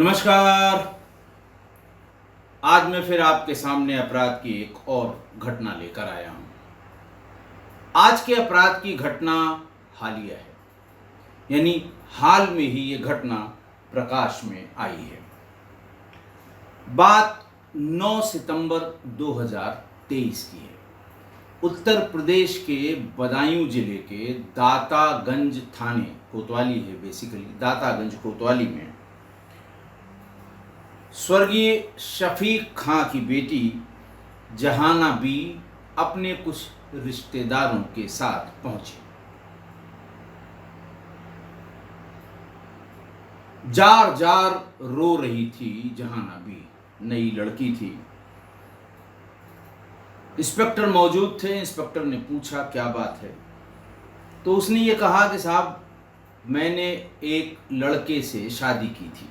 नमस्कार। आज मैं फिर आपके सामने अपराध की एक और घटना लेकर आया हूं। आज के अपराध की घटना हालिया है, यानी हाल में ही ये घटना प्रकाश में आई है। बात 9 सितंबर 2023 की है। उत्तर प्रदेश के बदायूं जिले के दातागंज थाने, कोतवाली है बेसिकली, दातागंज कोतवाली में स्वर्गीय शफीक खां की बेटी जहाना बी अपने कुछ रिश्तेदारों के साथ पहुंची। जार जार रो रही थी जहाना बी, नई लड़की थी। इंस्पेक्टर मौजूद थे। इंस्पेक्टर ने पूछा क्या बात है, तो उसने ये कहा कि साहब मैंने एक लड़के से शादी की थी।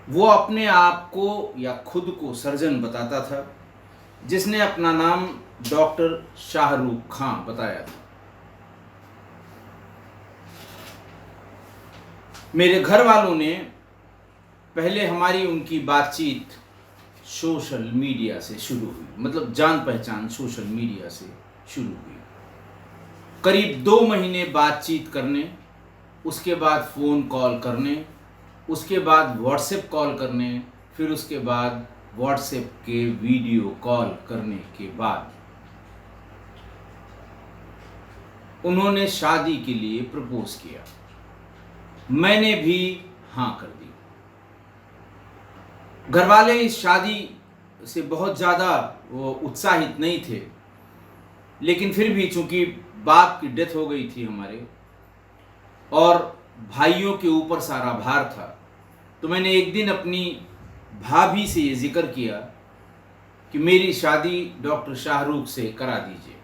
वो अपने आप को या खुद को सर्जन बताता था, जिसने अपना नाम डॉक्टर शाहरुख खां बताया था। मेरे घर वालों ने पहले हमारी उनकी बातचीत सोशल मीडिया से शुरू हुई, मतलब जान पहचान सोशल मीडिया से शुरू हुई। करीब 2 महीने बातचीत करने, उसके बाद फ़ोन कॉल करने, उसके बाद व्हाट्सएप कॉल करने, फिर उसके बाद व्हाट्सएप के वीडियो कॉल करने के बाद उन्होंने शादी के लिए प्रपोज किया। मैंने भी हाँ कर दी। घरवाले इस शादी से बहुत ज़्यादा वो उत्साहित नहीं थे, लेकिन फिर भी चूंकि बाप की डेथ हो गई थी हमारे और भाइयों के ऊपर सारा भार था, तो मैंने एक दिन अपनी भाभी से ये जिक्र किया कि मेरी शादी डॉक्टर शाहरुख से करा दीजिए,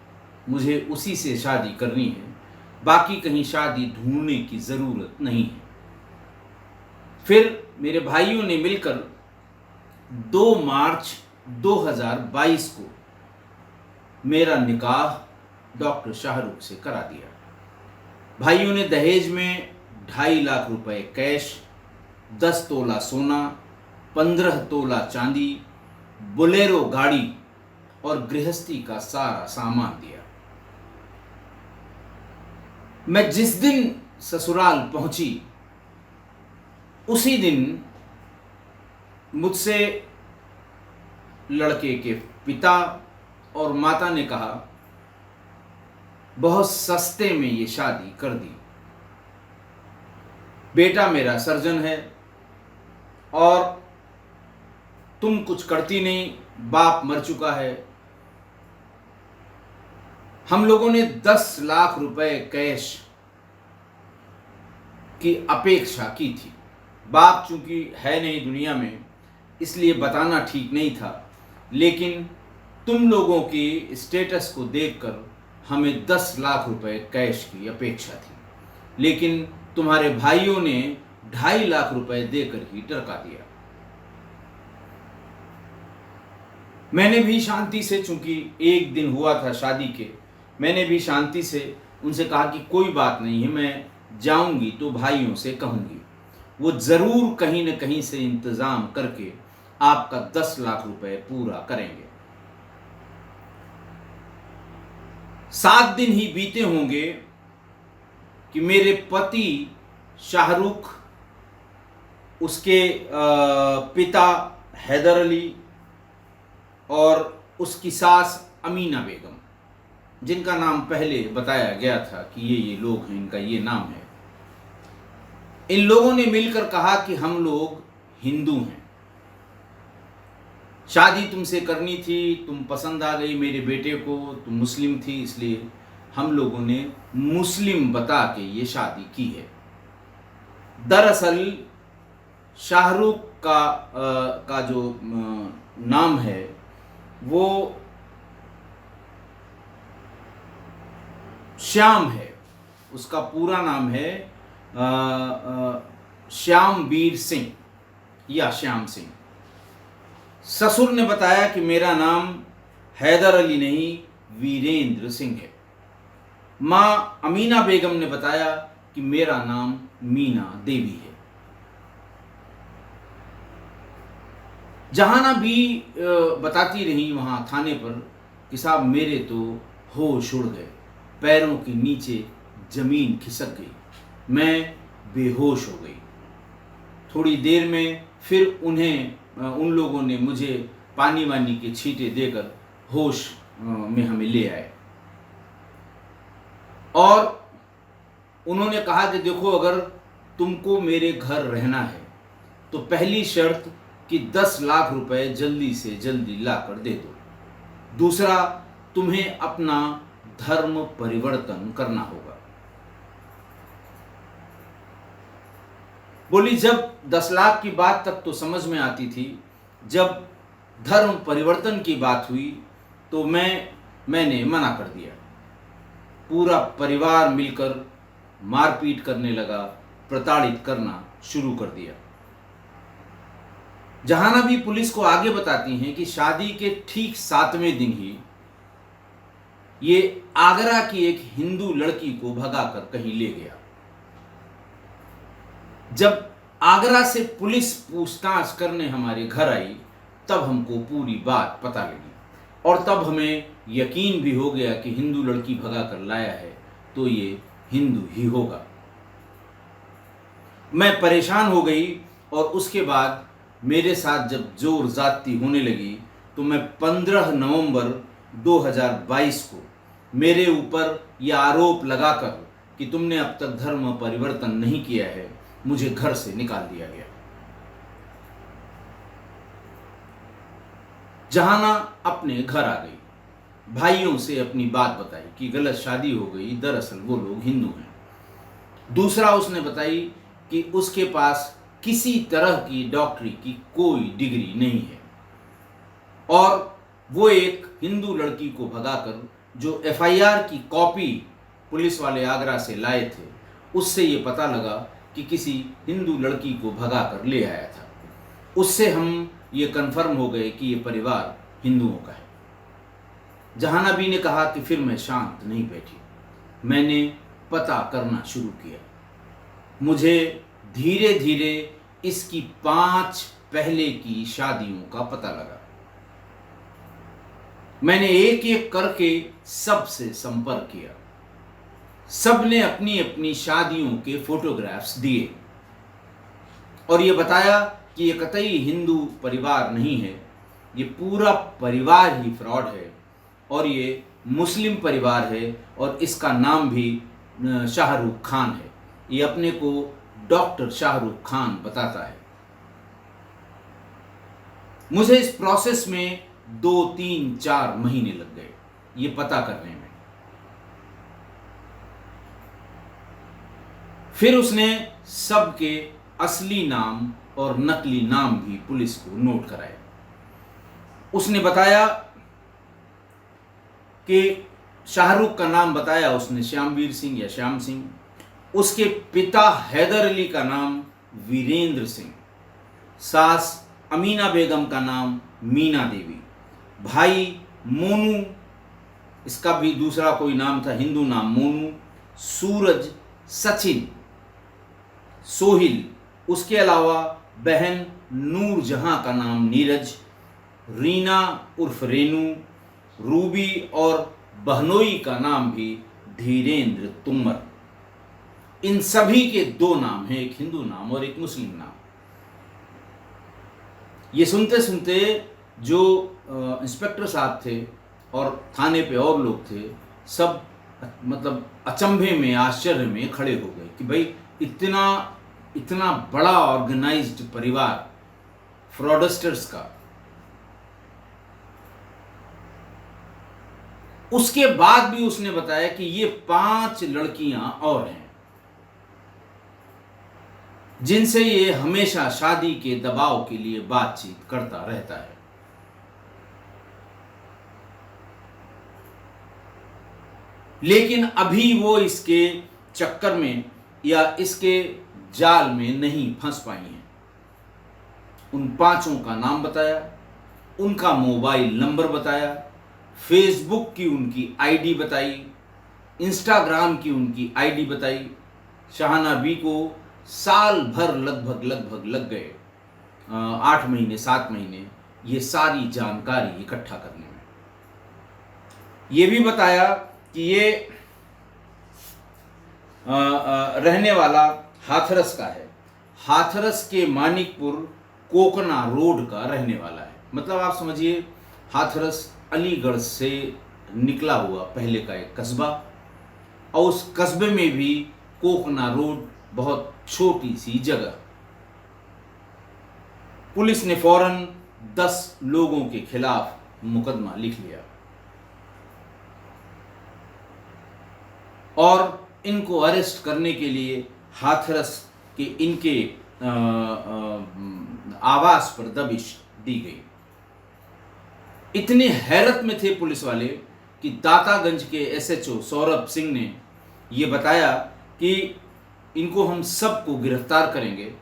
मुझे उसी से शादी करनी है, बाकी कहीं शादी ढूंढने की ज़रूरत नहीं है। फिर मेरे भाइयों ने मिलकर 2 मार्च 2022 को मेरा निकाह डॉक्टर शाहरुख से करा दिया। भाइयों ने दहेज में 2.5 लाख रुपए कैश, 10 तोला सोना, 15 तोला चांदी, बोलेरो गाड़ी और गृहस्थी का सारा सामान दिया। मैं जिस दिन ससुराल पहुंची उसी दिन मुझसे लड़के के पिता और माता ने कहा बहुत सस्ते में ये शादी कर दी। बेटा मेरा सर्जन है और तुम कुछ करती नहीं, बाप मर चुका है। हम लोगों ने 10 लाख रुपए कैश की अपेक्षा की थी। बाप चूंकि है नहीं दुनिया में, इसलिए बताना ठीक नहीं था, लेकिन तुम लोगों की स्टेटस को देखकर हमें 10 लाख रुपए कैश की अपेक्षा थी, लेकिन तुम्हारे भाइयों ने 2.5 लाख रुपए देकर ही टरका दिया। मैंने भी शांति से, चूंकि एक दिन हुआ था शादी के, मैंने भी शांति से उनसे कहा कि कोई बात नहीं है, मैं जाऊंगी तो भाइयों से कहूंगी, वो ज़रूर कहीं न कहीं से इंतज़ाम करके आपका 10 लाख रुपए पूरा करेंगे। 7 दिन ही बीते होंगे कि मेरे पति शाहरुख, उसके पिता हैदर अली और उसकी सास अमीना बेगम, जिनका नाम पहले बताया गया था कि ये लोग हैं, इनका ये नाम है, इन लोगों ने मिलकर कहा कि हम लोग हिंदू हैं, शादी तुमसे करनी थी, तुम पसंद आ गई मेरे बेटे को, तुम मुस्लिम थी, इसलिए हम लोगों ने मुस्लिम बता के ये शादी की है। दरअसल शाहरुख का जो नाम है वो श्याम है, उसका पूरा नाम है श्यामवीर सिंह या श्याम सिंह। ससुर ने बताया कि मेरा नाम हैदर अली नहीं, वीरेंद्र सिंह है। माँ अमीना बेगम ने बताया कि मेरा नाम मीना देवी है। जहाना भी बताती रही वहाँ थाने पर कि साहब मेरे तो होश उड़ गए, पैरों के नीचे जमीन खिसक गई, मैं बेहोश हो गई। थोड़ी देर में फिर उन लोगों ने मुझे पानी वानी के छींटे देकर होश में हमें ले आए और उन्होंने कहा कि देखो, अगर तुमको मेरे घर रहना है तो पहली शर्त कि 10 लाख रुपए जल्दी से जल्दी लाकर दे दो। दूसरा, तुम्हें अपना धर्म परिवर्तन करना होगा। बोली जब 10 लाख की बात तक तो समझ में आती थी, जब धर्म परिवर्तन की बात हुई तो मैंने मना कर दिया। पूरा परिवार मिलकर मारपीट करने लगा, प्रताड़ित करना शुरू कर दिया। जहाना भी पुलिस को आगे बताती हैं कि शादी के ठीक 7वें दिन ही ये आगरा की एक हिंदू लड़की को भगाकर कहीं ले गया। जब आगरा से पुलिस पूछताछ करने हमारे घर आई तब हमको पूरी बात पता लगी और तब हमें यकीन भी हो गया कि हिंदू लड़की भगा कर लाया है तो ये हिंदू ही होगा। मैं परेशान हो गई और उसके बाद मेरे साथ जब जोर ज़्यादती होने लगी तो मैं 15 नवंबर 2022 को मेरे ऊपर यह आरोप लगाकर कि तुमने अब तक धर्म परिवर्तन नहीं किया है, मुझे घर से निकाल दिया गया। जहाना अपने घर आ गई, भाइयों से अपनी बात बताई कि गलत शादी हो गई, दरअसल वो लोग हिंदू हैं। दूसरा, उसने बताई कि उसके पास किसी तरह की डॉक्टरी की कोई डिग्री नहीं है और वो एक हिंदू लड़की को भगाकर जो एफआईआर की कॉपी पुलिस वाले आगरा से लाए थे उससे ये पता लगा कि किसी हिंदू लड़की को भगाकर ले आया था। उससे हम ये कंफर्म हो गए कि ये परिवार हिंदुओं का है। जहाना बी ने कहा कि फिर मैं शांत नहीं बैठी, मैंने पता करना शुरू किया। मुझे धीरे धीरे इसकी 5 पहले की शादियों का पता लगा। मैंने एक एक करके सबसे संपर्क किया। सब ने अपनी अपनी शादियों के फोटोग्राफ्स दिए और ये बताया कि ये कतई हिंदू परिवार नहीं है, ये पूरा परिवार ही फ्रॉड है और ये मुस्लिम परिवार है और इसका नाम भी शाहरुख खान है। ये अपने को डॉक्टर शाहरुख खान बताता है। मुझे इस प्रोसेस में 2, 3, 4 महीने लग गए ये पता करने में। फिर उसने सबके असली नाम और नकली नाम भी पुलिस को नोट कराए। उसने बताया कि शाहरुख का नाम बताया उसने श्यामवीर सिंह या श्याम सिंह, उसके पिता हैदर अली का नाम वीरेंद्र सिंह, सास अमीना बेगम का नाम मीना देवी, भाई मोनू, इसका भी दूसरा कोई नाम था हिंदू नाम मोनू, सूरज, सचिन, सोहिल, उसके अलावा बहन नूर जहां का नाम नीरज, रीना उर्फ रेनू, रूबी और बहनोई का नाम भी धीरेन्द्र तुमर। इन सभी के 2 नाम हैं, एक हिंदू नाम और एक मुस्लिम नाम। ये सुनते सुनते जो इंस्पेक्टर साहब थे और थाने पे और लोग थे, सब मतलब अचंभे में, आश्चर्य में खड़े हो गए कि भाई इतना बड़ा ऑर्गेनाइज्ड परिवार फ्रॉडस्टर्स का। उसके बाद भी उसने बताया कि ये 5 लड़कियां और हैं जिनसे ये हमेशा शादी के दबाव के लिए बातचीत करता रहता है। लेकिन अभी वो इसके चक्कर में या इसके जाल में नहीं फंस पाई हैं। उन 5 का नाम बताया, उनका मोबाइल नंबर बताया, फेसबुक की उनकी आईडी बताई, इंस्टाग्राम की उनकी आईडी बताई। शाहाना बी को साल भर लगभग लग गए, 8 महीने 7 महीने ये सारी जानकारी इकट्ठा करने में। ये भी बताया कि ये रहने वाला हाथरस का है, हाथरस के मानिकपुर कोकना रोड का रहने वाला है। मतलब आप समझिए, हाथरस अलीगढ़ से निकला हुआ पहले का एक कस्बा, और उस कस्बे में भी कोकना रोड बहुत छोटी सी जगह। पुलिस ने फौरन 10 लोगों के खिलाफ मुकदमा लिख लिया और इनको अरेस्ट करने के लिए हाथरस के इनके आवास पर दबिश दी गई। इतने हैरत में थे पुलिस वाले कि दातागंज के एसएचओ सौरभ सिंह ने ये बताया कि इनको हम सबको गिरफ्तार करेंगे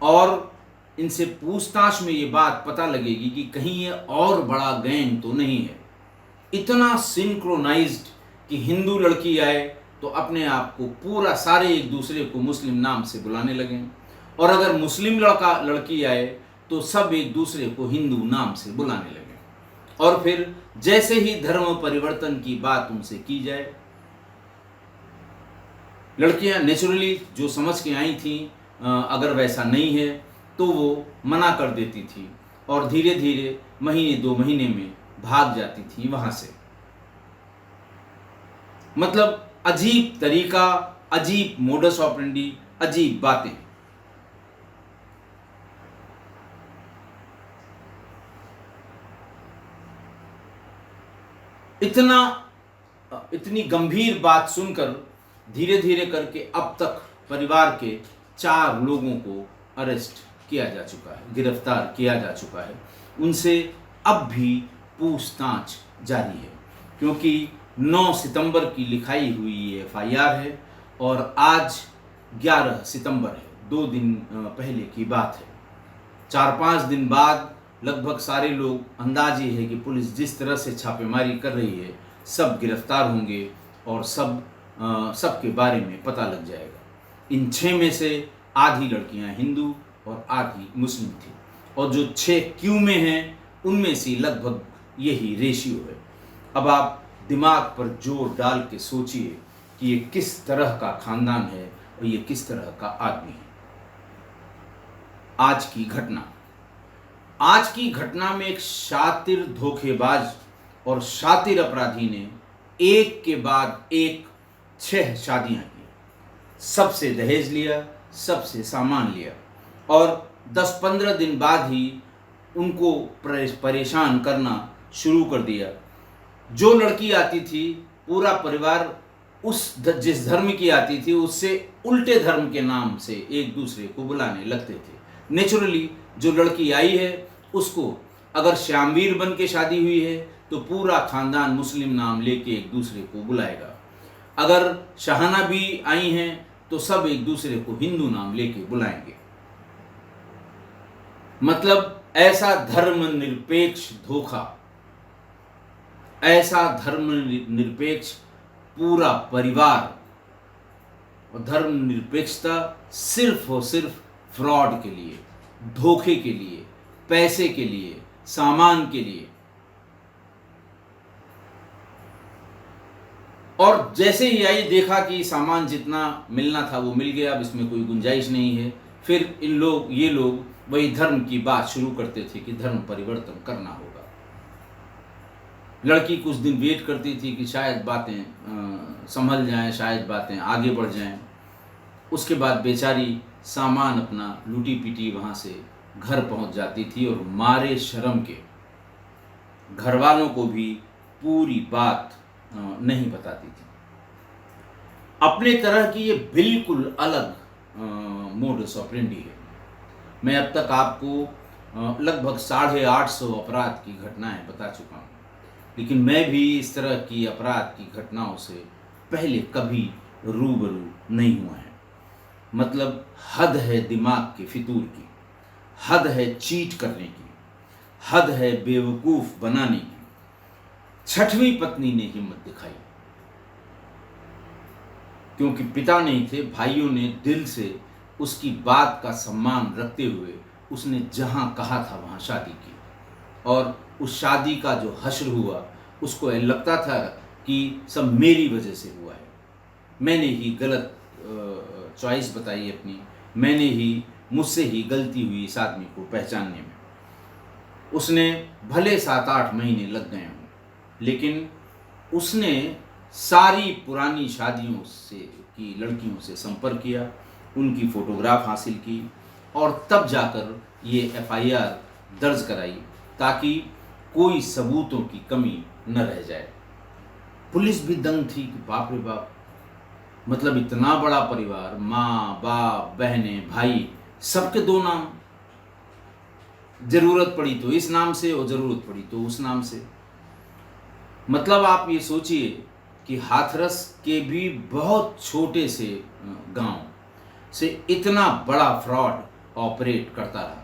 और इनसे पूछताछ में ये बात पता लगेगी कि कहीं ये और बड़ा गैंग तो नहीं है। इतना सिंक्रोनाइज्ड कि हिंदू लड़की आए तो अपने आप को पूरा सारे एक दूसरे को मुस्लिम नाम से बुलाने लगे, और अगर मुस्लिम लड़की आए तो सब एक दूसरे को हिंदू नाम से बुलाने लगे। और फिर जैसे ही धर्म परिवर्तन की बात उनसे की जाए, लड़कियां नेचुरली जो समझ के आई थी अगर वैसा नहीं है तो वो मना कर देती थी और धीरे धीरे महीने 2 महीने में भाग जाती थी वहां से। मतलब अजीब तरीका, अजीब मोडस ऑपरेंडी, अजीब बातें। इतनी गंभीर बात सुनकर धीरे धीरे करके अब तक परिवार के 4 लोगों को अरेस्ट किया जा चुका है, गिरफ्तार किया जा चुका है। उनसे अब भी पूछताछ जारी है, क्योंकि 9 सितंबर की लिखाई हुई ये एफआईआर है और आज 11 सितंबर है, 2 दिन पहले की बात है। 4-5 दिन बाद लगभग सारे लोग, अंदाज ये है कि पुलिस जिस तरह से छापेमारी कर रही है सब गिरफ्तार होंगे और सबके बारे में पता लग जाएगा। इन 6 में से आधी लड़कियां हिंदू और आधी मुस्लिम थी, और जो 6 क्यू में हैं उनमें से लगभग यही रेशियो है। अब आप दिमाग पर जोर डाल के सोचिए कि ये किस तरह का खानदान है और ये किस तरह का आदमी है। आज की घटना में एक शातिर धोखेबाज और शातिर अपराधी ने एक के बाद एक 6 शादियां की, सबसे दहेज लिया, सबसे सामान लिया, और 10-15 दिन बाद ही उनको परेशान करना शुरू कर दिया। जो लड़की आती थी पूरा परिवार जिस धर्म की आती थी उससे उल्टे धर्म के नाम से एक दूसरे को बुलाने लगते थे। नेचुरली जो लड़की आई है उसको अगर श्यामवीर बन के शादी हुई है तो पूरा खानदान मुस्लिम नाम लेके एक दूसरे को बुलाएगा। अगर शहाना भी आई हैं तो सब एक दूसरे को हिंदू नाम लेके बुलाएंगे। मतलब ऐसा धर्मनिरपेक्ष धोखा, ऐसा धर्मनिरपेक्ष पूरा परिवार, और धर्मनिरपेक्षता सिर्फ और सिर्फ फ्रॉड के लिए, धोखे के लिए, पैसे के लिए, सामान के लिए। और जैसे ही आई देखा कि सामान जितना मिलना था वो मिल गया, अब इसमें कोई गुंजाइश नहीं है, फिर ये लोग वही धर्म की बात शुरू करते थे कि धर्म परिवर्तन करना होगा। लड़की कुछ दिन वेट करती थी कि शायद बातें संभल जाएं, शायद बातें आगे बढ़ जाएं। उसके बाद बेचारी सामान अपना लूटी पीटी वहाँ से घर पहुँच जाती थी और मारे शर्म के घर वालों को भी पूरी बात नहीं बताती थी। अपने तरह की ये बिल्कुल अलग मोडस ऑपरेंडी है। मैं अब तक आपको लगभग 850 अपराध की घटनाएं बता चुका हूँ, लेकिन मैं भी इस तरह की अपराध की घटनाओं से पहले कभी रूबरू नहीं हुआ है। मतलब हद है दिमाग के फितूर की, हद है चीट करने की, हद है बेवकूफ़ बनाने की। 6वीं पत्नी ने हिम्मत दिखाई, क्योंकि पिता नहीं थे, भाइयों ने दिल से उसकी बात का सम्मान रखते हुए उसने जहां कहा था वहां शादी की। और उस शादी का जो हश्र हुआ उसको लगता था कि सब मेरी वजह से हुआ है, मैंने ही गलत चॉइस बताई अपनी, मैंने ही, मुझसे ही गलती हुई इस आदमी को पहचानने में। उसने भले 7-8 महीने लग गए हों, लेकिन उसने सारी पुरानी शादियों से की लड़कियों से संपर्क किया, उनकी फ़ोटोग्राफ हासिल की और तब जाकर ये FIR दर्ज कराई ताकि कोई सबूतों की कमी न रह जाए। पुलिस भी दंग थी कि बाप रे बाप, मतलब इतना बड़ा परिवार, माँ बाप बहनें भाई, सबके 2 नाम, ज़रूरत पड़ी तो इस नाम से और ज़रूरत पड़ी तो उस नाम से। मतलब आप ये सोचिए कि हाथरस के भी बहुत छोटे से गांव से इतना बड़ा फ्रॉड ऑपरेट करता रहा।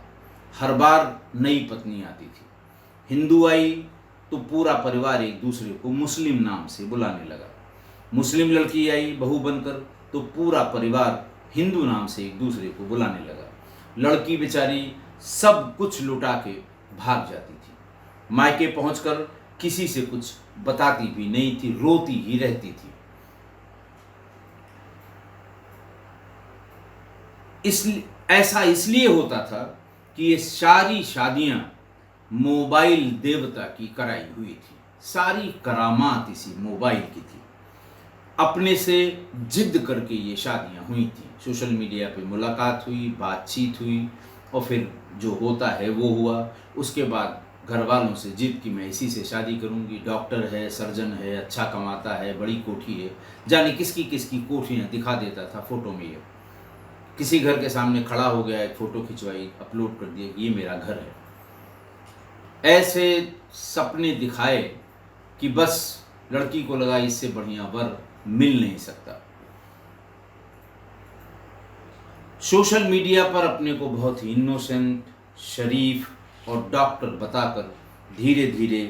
हर बार नई पत्नी आती थी, हिंदू आई तो पूरा परिवार एक दूसरे को मुस्लिम नाम से बुलाने लगा, मुस्लिम लड़की आई बहू बनकर तो पूरा परिवार हिंदू नाम से एक दूसरे को बुलाने लगा। लड़की बेचारी सब कुछ लुटा के भाग जाती थी, मायके पहुंचकर किसी से कुछ बताती भी नहीं थी, रोती ही रहती थी। ऐसा इसलिए होता था कि ये सारी शादियां मोबाइल देवता की कराई हुई थी, सारी करामात इसी मोबाइल की थी। अपने से जिद करके ये शादियां हुई थी, सोशल मीडिया पे मुलाकात हुई, बातचीत हुई और फिर जो होता है वो हुआ। उसके बाद घर वालों से जिद कि मैं इसी से शादी करूंगी, डॉक्टर है, सर्जन है, अच्छा कमाता है, बड़ी कोठी है, जाने किसकी किसकी कोठियाँ दिखा देता था फ़ोटो में। ये किसी घर के सामने खड़ा हो गया, एक फ़ोटो खिंचवाई, अपलोड कर दिया कि ये मेरा घर है। ऐसे सपने दिखाए कि बस लड़की को लगा इससे बढ़िया वर मिल नहीं सकता। सोशल मीडिया पर अपने को बहुत ही इनोसेंट, शरीफ और डॉक्टर बताकर धीरे धीरे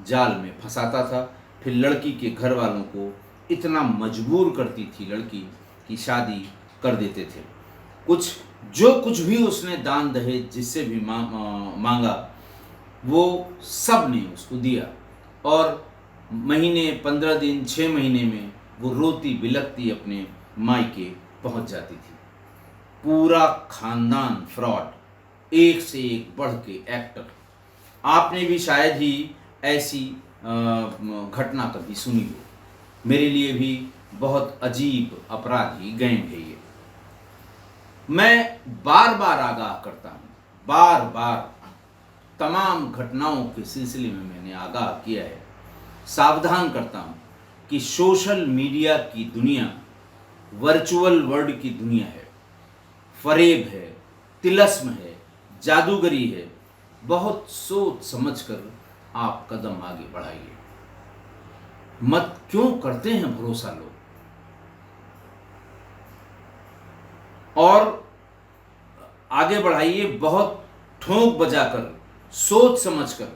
जाल में फंसाता था। फिर लड़की के घर वालों को इतना मजबूर करती थी लड़की कि शादी कर देते थे। जो कुछ भी उसने दान दहेज जिससे भी मांगा वो सब ने उसको दिया और महीने, 15 दिन, 6 महीने में वो रोती बिलखती अपने मायके पहुंच जाती थी। पूरा खानदान फ्रॉड, एक से एक बढ़ के एक्टर। आपने भी शायद ही ऐसी घटना कभी सुनी हो। मेरे लिए भी बहुत अजीब अपराधी गैंग है ये। मैं बार बार आगाह करता हूँ, बार बार तमाम घटनाओं के सिलसिले में मैंने आगाह किया है, सावधान करता हूँ कि सोशल मीडिया की दुनिया वर्चुअल वर्ल्ड की दुनिया है, फरेब है, तिलस्म है, जादूगरी है। बहुत सोच समझकर आप कदम आगे बढ़ाइए। मत क्यों करते हैं भरोसा लोग, और आगे बढ़ाइए, बहुत ठोंक बजाकर, सोच समझकर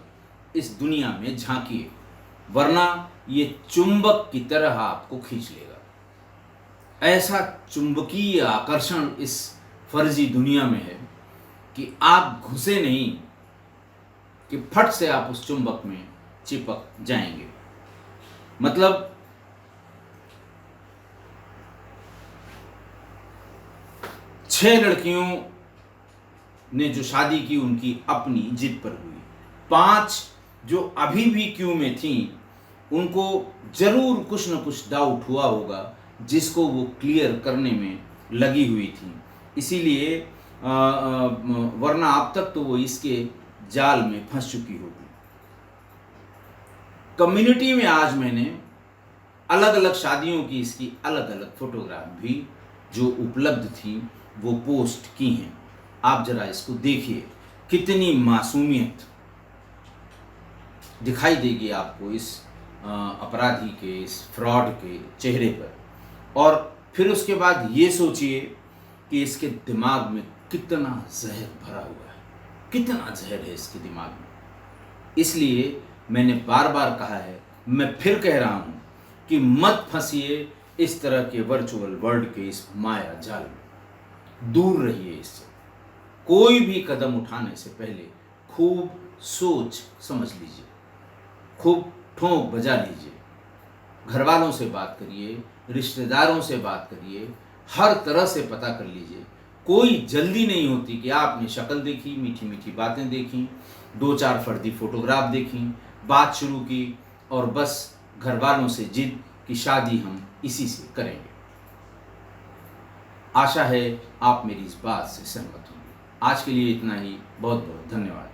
इस दुनिया में झांकिए, वरना ये चुंबक की तरह आपको खींच लेगा। ऐसा चुंबकीय आकर्षण इस फर्जी दुनिया में है कि आप घुसे नहीं कि फट से आप उस चुंबक में चिपक जाएंगे। मतलब छह लड़कियों ने जो शादी की उनकी अपनी जिद पर हुई, 5 जो अभी भी क्यू में थीं उनको जरूर कुछ न कुछ डाउट हुआ होगा जिसको वो क्लियर करने में लगी हुई थी। इसीलिए वरना अब तक तो वो इसके जाल में फंस चुकी होगी। कम्युनिटी में आज मैंने अलग अलग शादियों की इसकी अलग अलग फोटोग्राफ भी जो उपलब्ध थी वो पोस्ट की हैं। आप जरा इसको देखिए, कितनी मासूमियत दिखाई देगी आपको इस अपराधी के, इस फ्रॉड के चेहरे पर। और फिर उसके बाद ये सोचिए कि इसके दिमाग में कितना जहर भरा हुआ है, कितना जहर है इसके दिमाग में। इसलिए मैंने बार बार कहा है, मैं फिर कह रहा हूं कि मत फंसिए इस तरह के वर्चुअल वर्ल्ड के इस माया जाल में, दूर रहिए इससे। कोई भी कदम उठाने से पहले खूब सोच समझ लीजिए, खूब ठोंक बजा लीजिए, घर वालों से बात करिए, रिश्तेदारों से बात करिए, हर तरह से पता कर लीजिए। कोई जल्दी नहीं होती कि आपने शक्ल देखी, मीठी मीठी बातें देखी, 2-4 फर्जी फोटोग्राफ देखी, बात शुरू की और बस घर वालों से जिद कि शादी हम इसी से करेंगे। आशा है आप मेरी इस बात से सहमत होंगे। आज के लिए इतना ही। बहुत बहुत धन्यवाद।